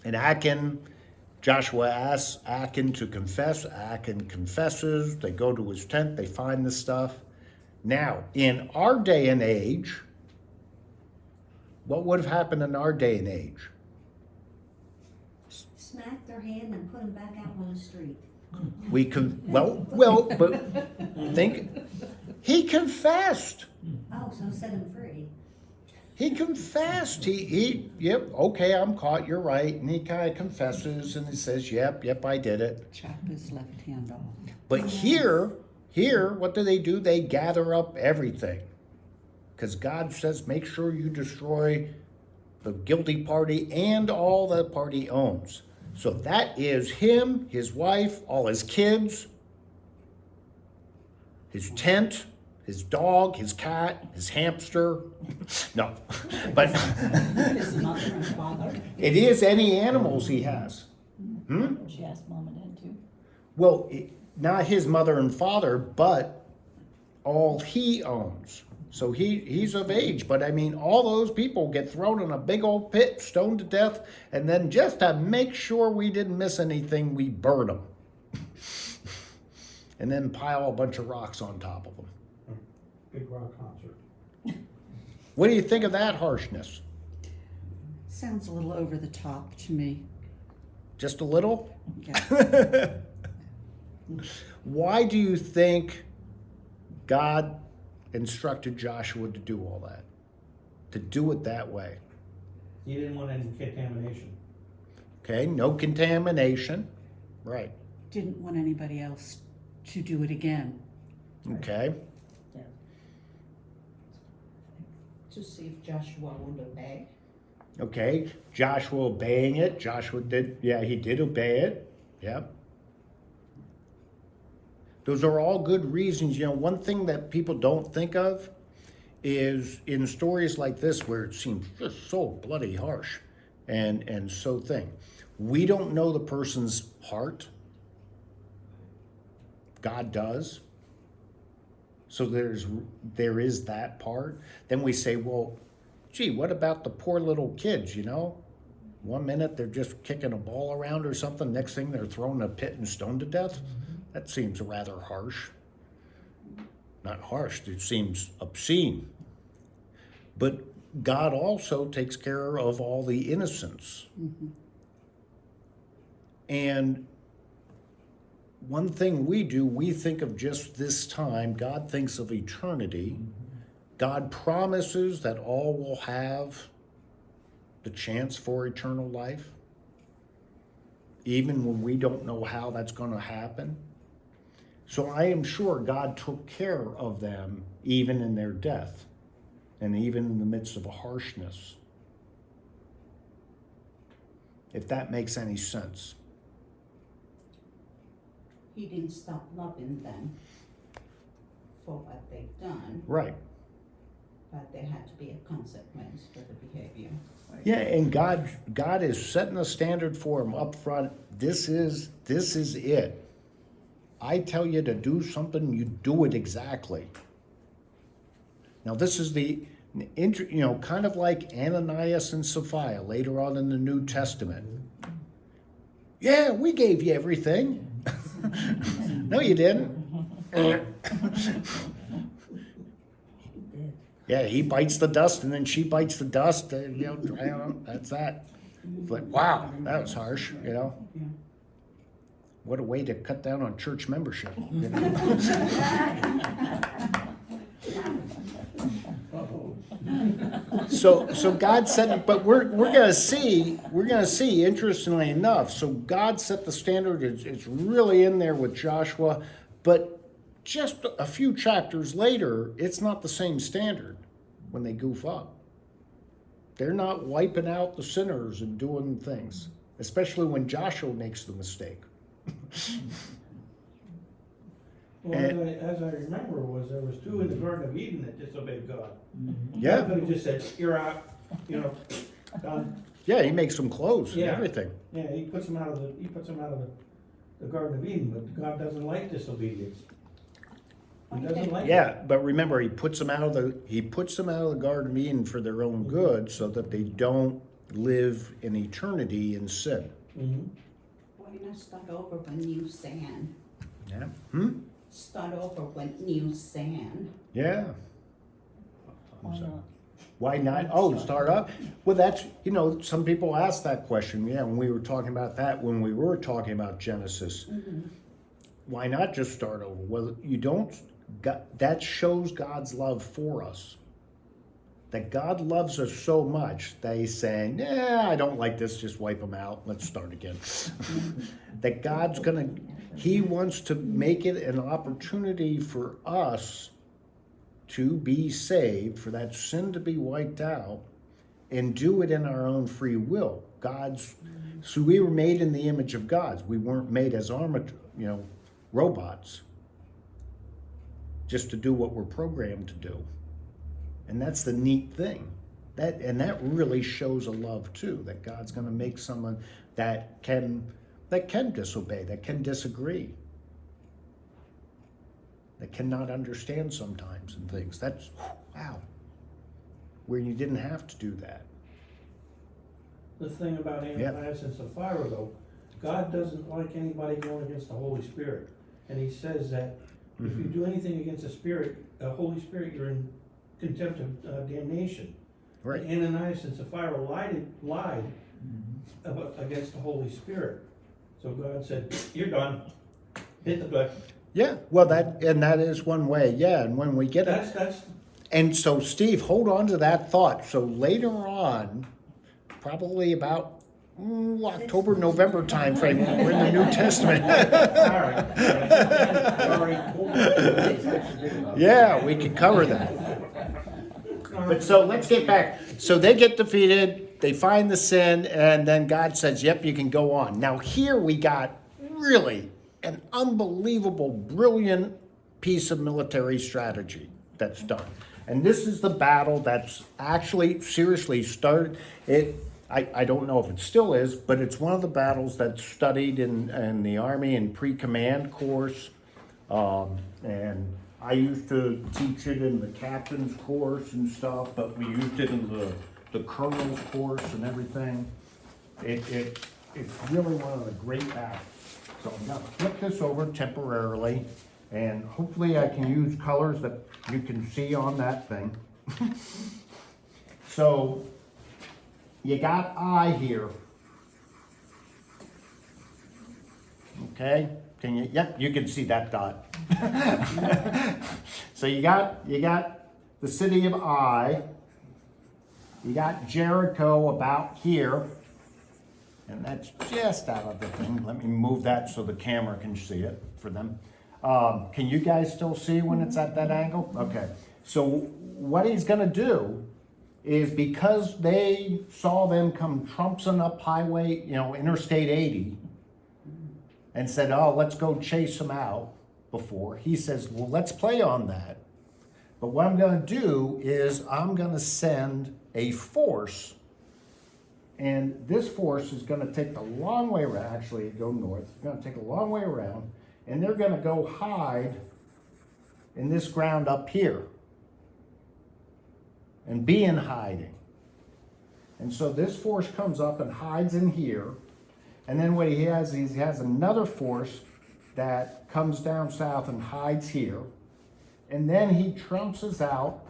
And Achan, Joshua asks Achan to confess. Achan confesses. They go to his tent. They find the stuff. Now, in our day and age, what would have happened in our day and age? Smack their hand and put them back out on the street. We can, but think, he confessed. Oh, so set them free. He confessed. Yep, okay, I'm caught, you're right. And he kind of confesses and he says, yep, I did it. Chop his left hand off. But here, what do? They gather up everything. Because God says, make sure you destroy the guilty party and all the party owns. So that is him, his wife, all his kids, his tent, his dog, his cat, his hamster. No, but His mother and father. it is any animals he has. She asked Mom and Dad too. Well, not his mother and father, but all he owns. So he's of age, but I mean, all those people get thrown in a big old pit, stoned to death, and then just to make sure we didn't miss anything, we burn them. And then pile a bunch of rocks on top of them. Big rock concert. What do you think of that harshness? Sounds a little over the top to me. Just a little? Yeah. Why do you think God instructed Joshua to do all that? to do it that way. He didn't want any contamination. Okay, no contamination, right, Didn't want anybody else to do it again. okay. To see if Joshua would obey. Okay, Joshua obeying it. Joshua did, yeah, he did obey it. Yep. Those are all good reasons. You know, one thing that people don't think of is in stories like this where it seems just so bloody harsh and so thing. We don't know the person's heart. God does. So there is that part. Then we say, well, gee, what about the poor little kids, you know? 1 minute they're just kicking a ball around or something. Next thing they're thrown in a pit and stoned to death. That seems rather harsh. Not harsh, it seems obscene. But God also takes care of all the innocents. Mm-hmm. And one thing we do, we think of just this time. God thinks of eternity. God promises that all will have the chance for eternal life, even when we don't know how that's going to happen. So I am sure God took care of them even in their death and even in the midst of a harshness. If that makes any sense. He didn't stop loving them for what they've done, Right. but there had to be a consequence for the behavior. Yeah, and God is setting a standard for them up front. This is it. I tell you to do something, you do it exactly. Now this is kind of like Ananias and Sapphira later on in the New Testament. Yeah, we gave you everything. No, you didn't. Yeah, he bites the dust and then she bites the dust. I don't know, that's that. It's like, wow, that was harsh, you know. Yeah. What a way to cut down on church membership. You know? So God said, but we're gonna see, interestingly enough, so God set the standard, it's really in there with Joshua, but just a few chapters later, it's not the same standard when they goof up. They're not wiping out the sinners and doing things, especially when Joshua makes the mistake. Well, as I remember, there was two in the Garden of Eden that disobeyed God. Yeah. God could have just said, "You're out," done. Yeah, he makes them close and Yeah. everything. Yeah, he puts them out of the Garden of Eden, but God doesn't like disobedience. He doesn't like it. Yeah, but remember, he puts them out of the Garden of Eden for their own good, so that they don't live in eternity in sin. Mhm. Why not start over with new sand? Yeah. Start over with new sand. Yeah. Why not? Why not? Oh, start up? Well, that's, some people ask that question. Yeah, when we were talking about that, when we were talking about Genesis. Mm-hmm. Why not just start over? Well, that shows God's love for us. That God loves us so much that he's saying, I don't like this, just wipe them out, let's start again. That he wants to make it an opportunity for us to be saved, for that sin to be wiped out, and do it in our own free will. So we were made in the image of God. We weren't made as robots, just to do what we're programmed to do. And that's the neat thing. That really shows a love too, that God's going to make someone that can disobey, that can disagree, that cannot understand sometimes and things. That's, wow, where you didn't have to do that. The thing about Ananias and Sapphira, though, God doesn't like anybody going against the Holy Spirit. And he says that if you do anything against the Holy Spirit, you're in contempt of damnation. Right. And Ananias and Sapphira lied against the Holy Spirit. So God said, "You're done. Hit the button." Yeah, well, that is one way. Yeah, and when we get That's And so, Steve, hold on to that thought. So later on, probably about October, November timeframe, when we're in the New Testament. Yeah, we can cover that. But so let's get back. So they get defeated, they find the sin, and then God says, yep, you can go on. Now here we got really an unbelievable, brilliant piece of military strategy that's done. And this is the battle that's actually seriously started. I don't know if it still is, but it's one of the battles that's studied in the Army in pre-command course. And I used to teach it in the captain's course and stuff, but we used it in the colonel's course and everything. It's really one of the great battles. So I'm gonna flip this over temporarily, and hopefully I can use colors that you can see on that thing. So you got I here. Okay, can you? Yep, you can see that dot. So you got the city of Ai. You got Jericho about here, and that's just out of the thing. Let me move that so the camera can see it for them. Can you guys still see when it's at that angle? Okay. So what he's gonna do is, because they saw them come trumping up highway, Interstate 80, and said, oh, let's go chase them out before. He says, well, let's play on that. But what I'm gonna do is I'm gonna send a force, and this force is gonna take the long way around, actually go north, it's gonna take a long way around, and they're gonna go hide in this ground up here and be in hiding. And so this force comes up and hides in here, and then what he has is he has another force that comes down south and hides here, and then he trumps us out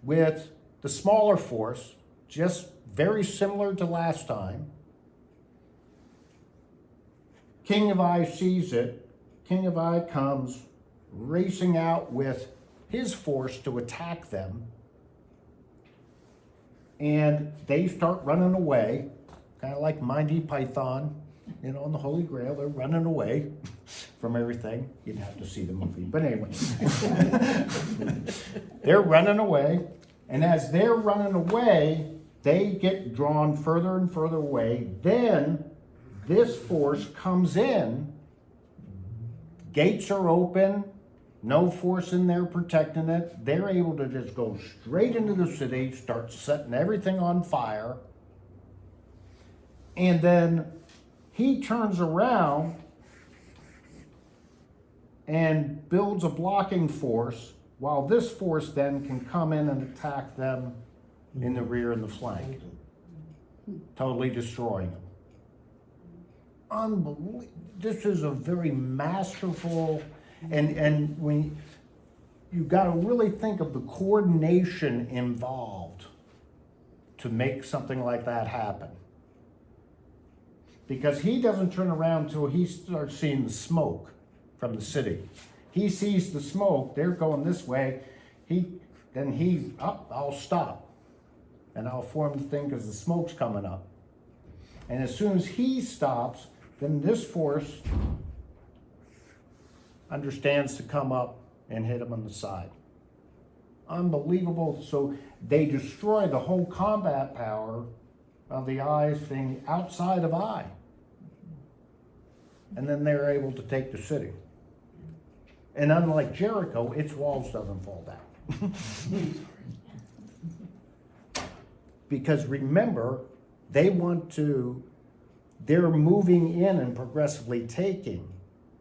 with the smaller force, just very similar to last time. King of Ai sees it. King of Ai comes racing out with his force to attack them, and they start running away, kind of like Monty Python, in the Holy Grail. They're running away from everything. You'd have to see the movie, but anyway. They're running away, and as they're running away, they get drawn further and further away. Then this force comes in, gates are open, no force in there protecting it. They're able to just go straight into the city, start setting everything on fire. And then he turns around and builds a blocking force, while this force then can come in and attack them in the rear and the flank, totally destroying them. Unbelievable. This is a very masterful, and when you got to really think of the coordination involved to make something like that happen. Because he doesn't turn around until he starts seeing the smoke from the city. He sees the smoke, they're going this way, I'll stop. And I'll form the thing because the smoke's coming up. And as soon as he stops, then this force understands to come up and hit him on the side. Unbelievable. So they destroy the whole combat power of the Ai thing outside of Ai. And then they're able to take the city. And unlike Jericho, its walls doesn't fall down. Because remember, they're moving in and progressively taking.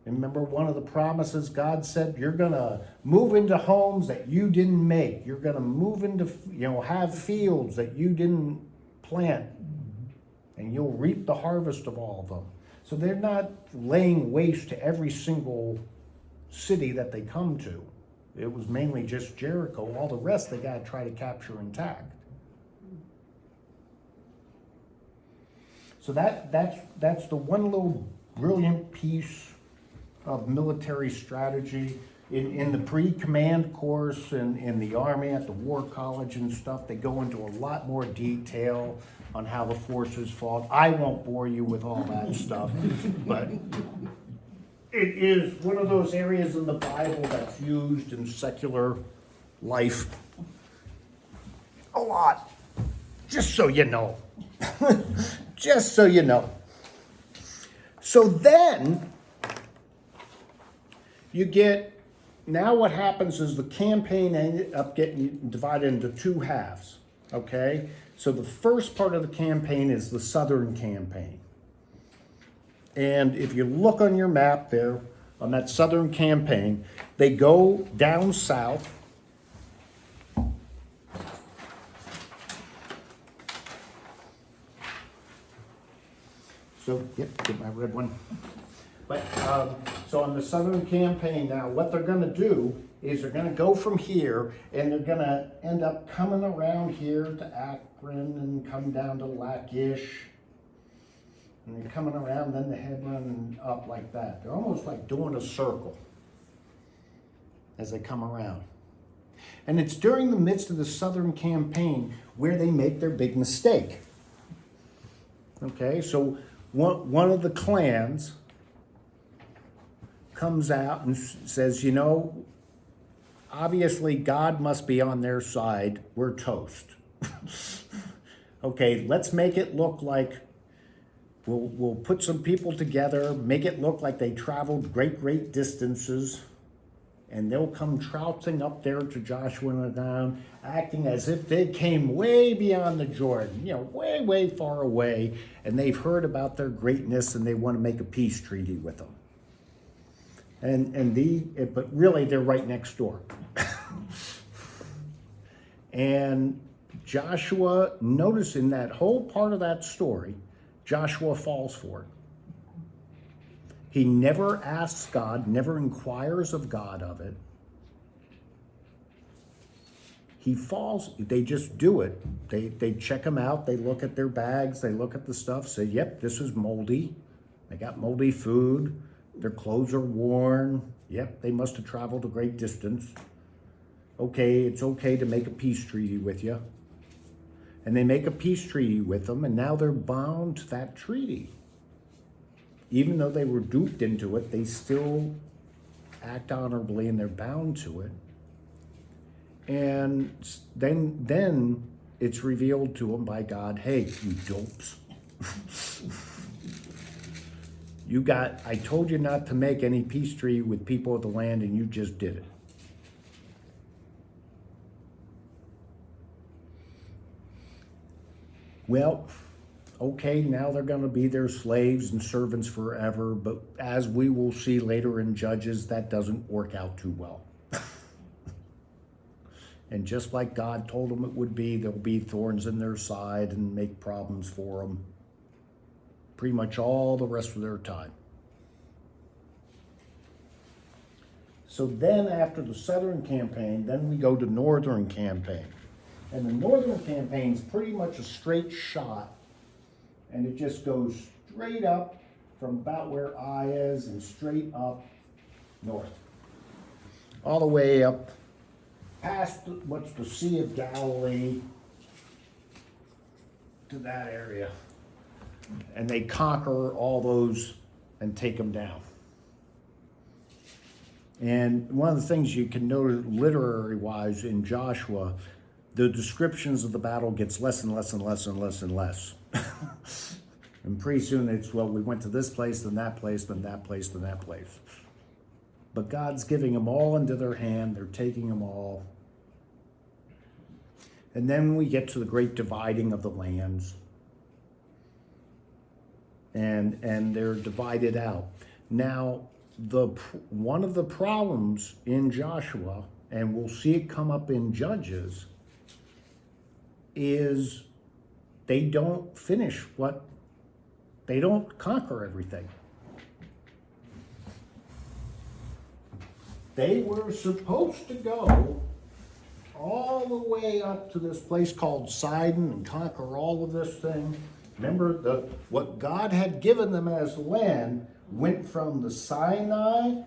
Remember, one of the promises God said, you're gonna move into homes that you didn't make. You're gonna move into, have fields that you didn't plant. And you'll reap the harvest of all of them. So they're not laying waste to every single city that they come to. It was mainly just Jericho. All the rest they gotta try to capture intact. So that's the one little brilliant piece of military strategy. in the pre-command course in the Army at the War College and stuff, they go into a lot more detail on how the forces fought. I won't bore you with all that stuff, but it is one of those areas in the Bible that's used in secular life a lot, just so you know. Just so you know. So then, you get, now what happens is the campaign ended up getting divided into two halves, okay? So the first part of the campaign is the southern campaign. And if you look on your map there, on that southern campaign, they go down south. So, yep, get my red one. But, so on the southern campaign now, what they're gonna do is they're gonna go from here and they're gonna end up coming around here to Akron and come down to Lachish. And they're coming around, then the head running up like that. They're almost like doing a circle as they come around. And it's during the midst of the southern campaign where they make their big mistake. Okay, so one of the clans comes out and says, you know, obviously God must be on their side. We're toast. Okay, let's make it look like we'll put some people together, make it look like they traveled great distances, and they'll come trouncing up there to Joshua and down, acting as if they came way beyond the Jordan, you know, way far away, and they've heard about their greatness and they want to make a peace treaty with them. But really they're right next door. And Joshua, notice in that whole part of that story, Joshua falls for it. He never asks God, never inquires of God of it. He falls, they just do it. They check him out, they look at their bags, they look at the stuff, say, yep, this is moldy. They got moldy food, their clothes are worn. Yep, they must have traveled a great distance. Okay, it's okay to make a peace treaty with you. And they make a peace treaty with them, and now they're bound to that treaty. Even though they were duped into it, they still act honorably and they're bound to it. And then it's revealed to them by God, hey, you dopes. I told you not to make any peace treaty with people of the land, and you just did it. Well, okay, now they're going to be their slaves and servants forever, but as we will see later in Judges, that doesn't work out too well. And just like God told them it would be, there'll be thorns in their side and make problems for them pretty much all the rest of their time. So then after the southern campaign, then we go to northern campaign. And the northern campaign is pretty much a straight shot, and it just goes straight up from about where I is and straight up north. All the way up past what's the Sea of Galilee to that area. And they conquer all those and take them down. And one of the things you can notice literary-wise in Joshua, the descriptions of the battle gets less and less and less and less and less. And pretty soon it's, well, we went to this place, then that place, then that place, then that place. But God's giving them all into their hand. They're taking them all. And then we get to the great dividing of the lands. And they're divided out. Now, one of the problems in Joshua, and we'll see it come up in Judges, is they don't they don't conquer everything. They were supposed to go all the way up to this place called Sidon and conquer all of this thing. Remember, what God had given them as land went from the Sinai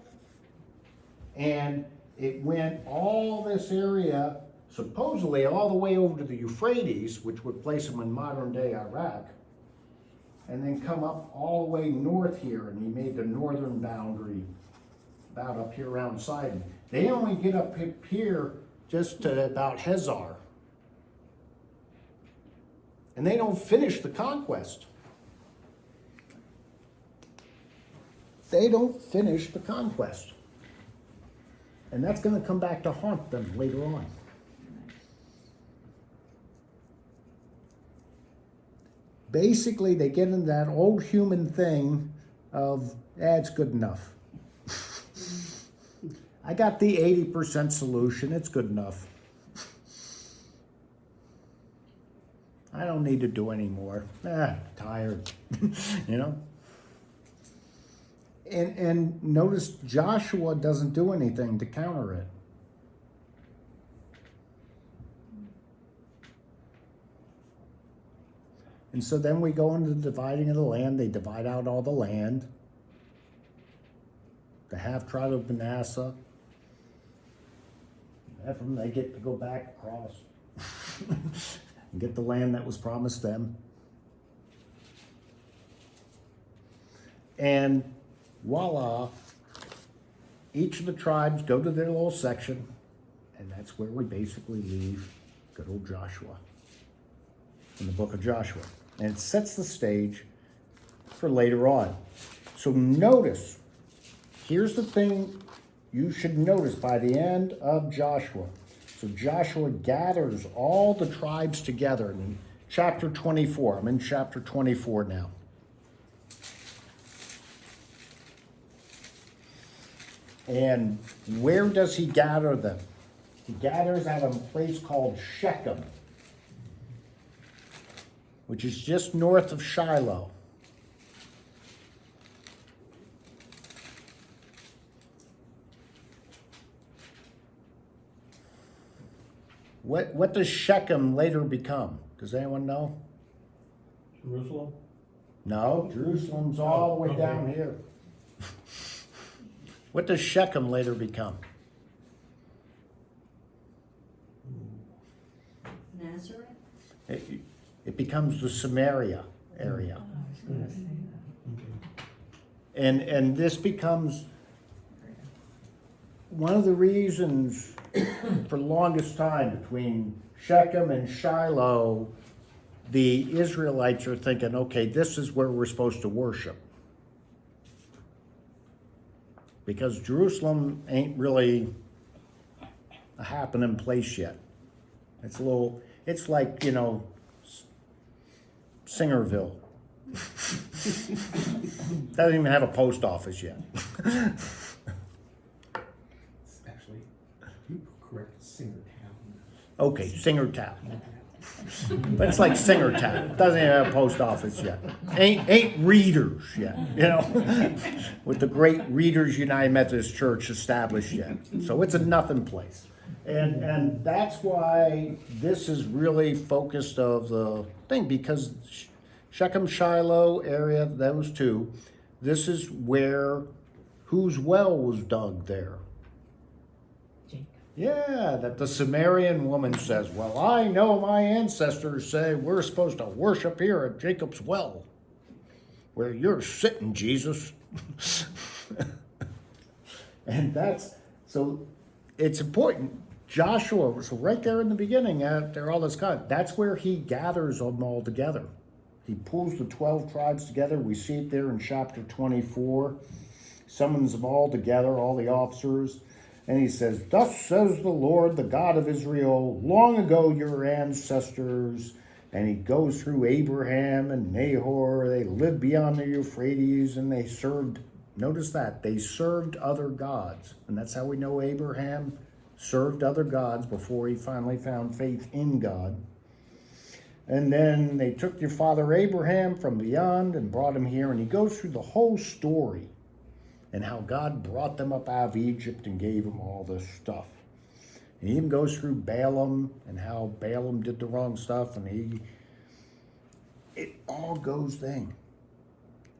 And it went all this area, supposedly all the way over to the Euphrates, which would place them in modern day Iraq, and then come up all the way north here, and he made the northern boundary about up here around Sidon. They only get up here just to about Hazar. And they don't finish the conquest. They don't finish the conquest. And that's going to come back to haunt them later on. Basically, they get into that old human thing of, it's good enough. I got the 80% solution, it's good enough. I don't need to do any more. Tired, you know? And notice Joshua doesn't do anything to counter it. And so then we go into the dividing of the land. They divide out all the land. The half tribe of Manasseh. Ephraim, they get to go back across and get the land that was promised them. And voila, each of the tribes go to their little section, and that's where we basically leave good old Joshua in the book of Joshua. And it sets the stage for later on. So notice, here's the thing you should notice by the end of Joshua. So Joshua gathers all the tribes together in chapter 24. I'm in chapter 24 now. And where does he gather them? He gathers at a place called Shechem, which is just north of Shiloh. What does Shechem later become? Does anyone know? Jerusalem? No, Jerusalem's all the way down here. What does Shechem later become? Nazareth? It becomes the Samaria area. And this becomes one of the reasons for the longest time between Shechem and Shiloh, the Israelites are thinking, okay, this is where we're supposed to worship. Because Jerusalem ain't really a happening place yet. It's like, you know, Singerville. Doesn't even have a post office yet. Actually, you correct Singertown. Okay, Singertown. But it's like Singertown. Doesn't even have a post office yet. Ain't Readers yet, you know, with the great Readers United Methodist Church established yet. So it's a nothing place. And that's why this is really focused of the thing, because Shechem, Shiloh area, those two, this is where, whose well was dug there? Yeah, that the Sumerian woman says, well, I know my ancestors say we're supposed to worship here at Jacob's well, where you're sitting, Jesus. And so it's important. Joshua, so right there in the beginning, after all this that's where he gathers them all together. He pulls the 12 tribes together. We see it there in chapter 24. Summons them all together, all the officers. And he says, thus says the Lord, the God of Israel, long ago your ancestors. And he goes through Abraham and Nahor. They lived beyond the Euphrates and they served, notice that, they served other gods. And that's how we know Abraham served other gods before he finally found faith in God. And then they took your father Abraham from beyond and brought him here. And he goes through the whole story and how God brought them up out of Egypt and gave them all this stuff. And he even goes through Balaam and how Balaam did the wrong stuff, and it all goes thing.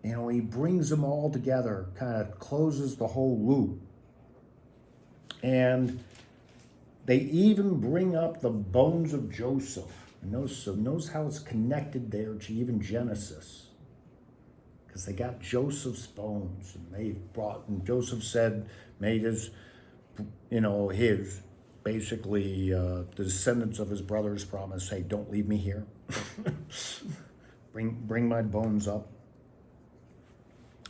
You know, he brings them all together, kind of closes the whole loop. And they even bring up the bones of Joseph. Notice how it's connected there to even Genesis. Because they got Joseph's bones, and Joseph said, made his, basically the descendants of his brothers promise, hey, don't leave me here. bring my bones up.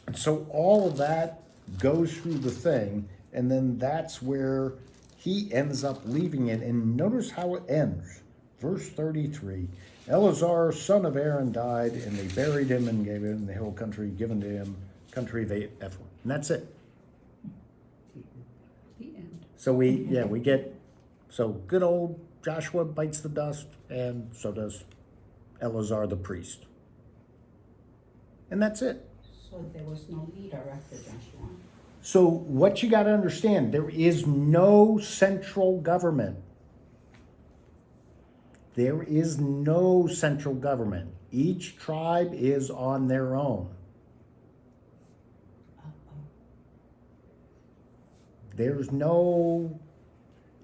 And so all of that goes through the thing, and then that's where he ends up leaving it. And notice how it ends. Verse 33, Eleazar, son of Aaron, died, and they buried him and gave him the hill country given to him, country of Ephraim. And that's it. The end. So so good old Joshua bites the dust, and so does Eleazar the priest. And that's it. So there was no leader after Joshua. So what you got to understand, there is no central government. There is no central government. Each tribe is on their own. There's no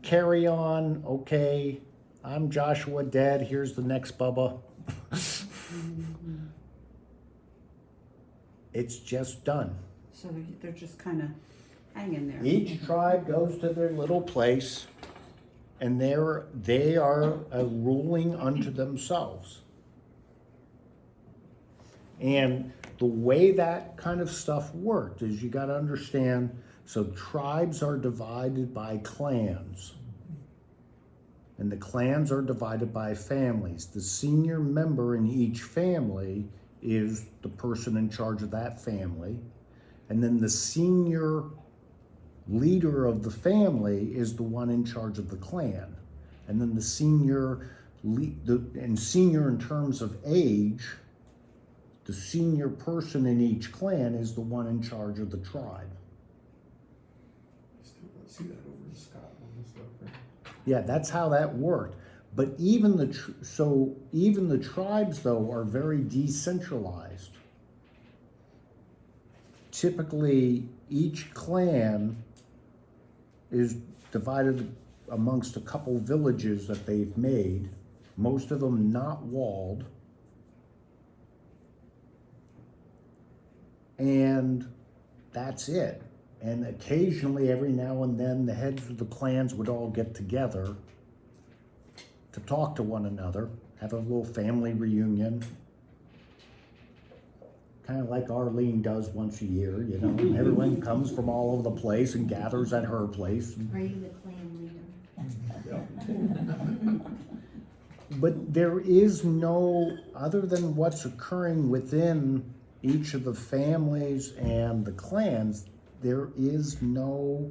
carry on, okay, I'm Joshua dead, here's the next Bubba. It's just done. So they're just kind of hanging there. Each tribe goes to their little place, and they are ruling unto themselves. And the way that kind of stuff worked is you got to understand, so tribes are divided by clans. And the clans are divided by families. The senior member in each family is the person in charge of that family. And then the senior leader of the family is the one in charge of the clan. And then the senior in terms of age, the senior person in each clan is the one in charge of the tribe. I still don't see that over in Scotland and stuff, right? Yeah, that's how that worked. But even the tribes though are very decentralized. Typically, each clan is divided amongst a couple villages that they've made, most of them not walled. And that's it. And occasionally, every now and then, the heads of the clans would all get together to talk to one another, have a little family reunion. Kind of like Arlene does once a year, you know. Everyone comes from all over the place and gathers at her place. Are you the clan leader? But there is no, other than what's occurring within each of the families and the clans, there is no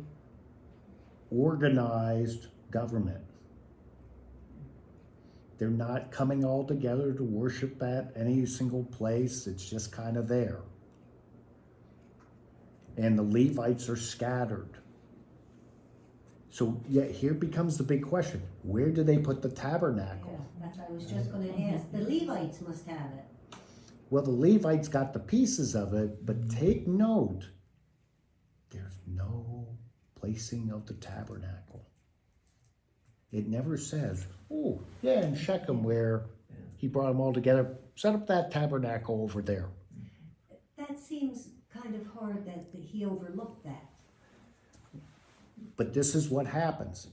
organized government. They're not coming all together to worship at any single place. It's just kind of there. And the Levites are scattered. So yeah, here becomes the big question. Where do they put the tabernacle? Yeah, that's what I was just gonna ask. The Levites must have it. Well, the Levites got the pieces of it, but take note, there's no placing of the tabernacle. It never says, oh, yeah, in Shechem where he brought them all together, set up that tabernacle over there. That seems kind of hard that he overlooked that. But this is what happens.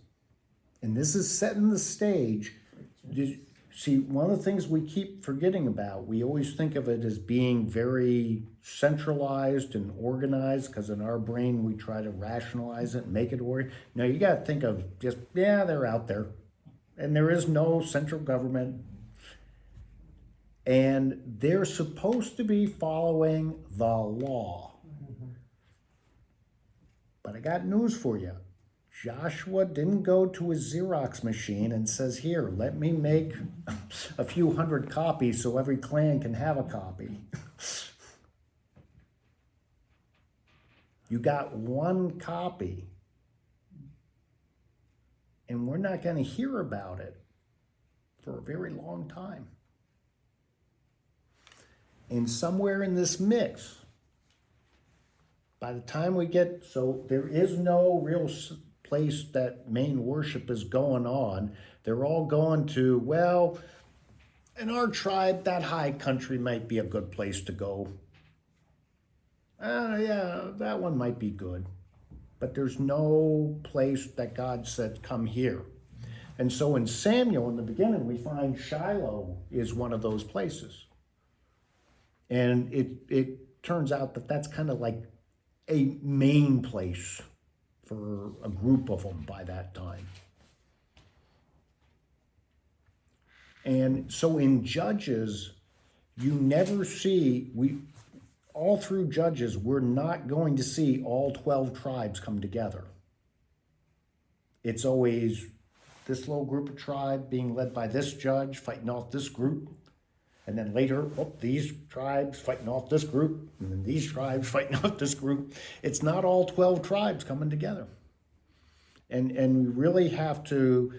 And this is setting the stage. See, one of the things we keep forgetting about, we always think of it as being very centralized and organized, because in our brain we try to rationalize it and make it organized. Now you got to think of just, yeah, they're out there. And there is no central government. And they're supposed to be following the law. But I got news for you. Joshua didn't go to his Xerox machine and says, here, let me make a few hundred copies so every clan can have a copy. You got one copy. And we're not going to hear about it for a very long time. And somewhere in this mix, by the time we get, so there is no real place that main worship is going on, they're all going to, well, in our tribe, that high country might be a good place to go. Yeah, that one might be good. But there's no place that God said, come here. And so in Samuel, in the beginning, we find Shiloh is one of those places. And it turns out that that's kind of like a main place for a group of them by that time. And so in Judges, you never see, all through Judges, we're not going to see all 12 tribes come together. It's always this little group of tribe being led by this judge fighting off this group. And then later, these tribes fighting off this group. And then these tribes fighting off this group. It's not all 12 tribes coming together. And we really have to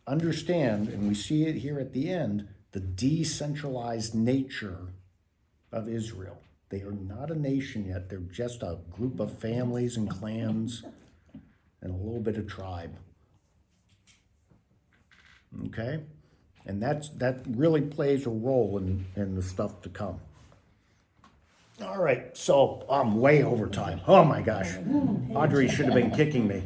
understand, and we see it here at the end, the decentralized nature of Israel. They are not a nation yet. They're just a group of families and clans and a little bit of tribe. Okay? And that really plays a role in the stuff to come. All right, so I'm way over time. Oh my gosh. Audrey should have been kicking me.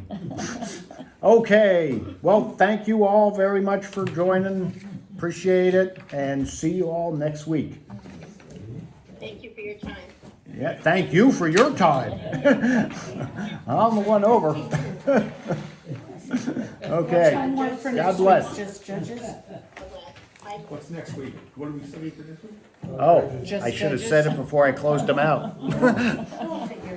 Okay, well, thank you all very much for joining. Appreciate it, and see you all next week. Thank you for your time. Yeah, thank you for your time. I'm the one over. Okay, God bless. Just Judges? Bye. What's next week? What are we studying for next week? Oh, I should have said it before I closed them out.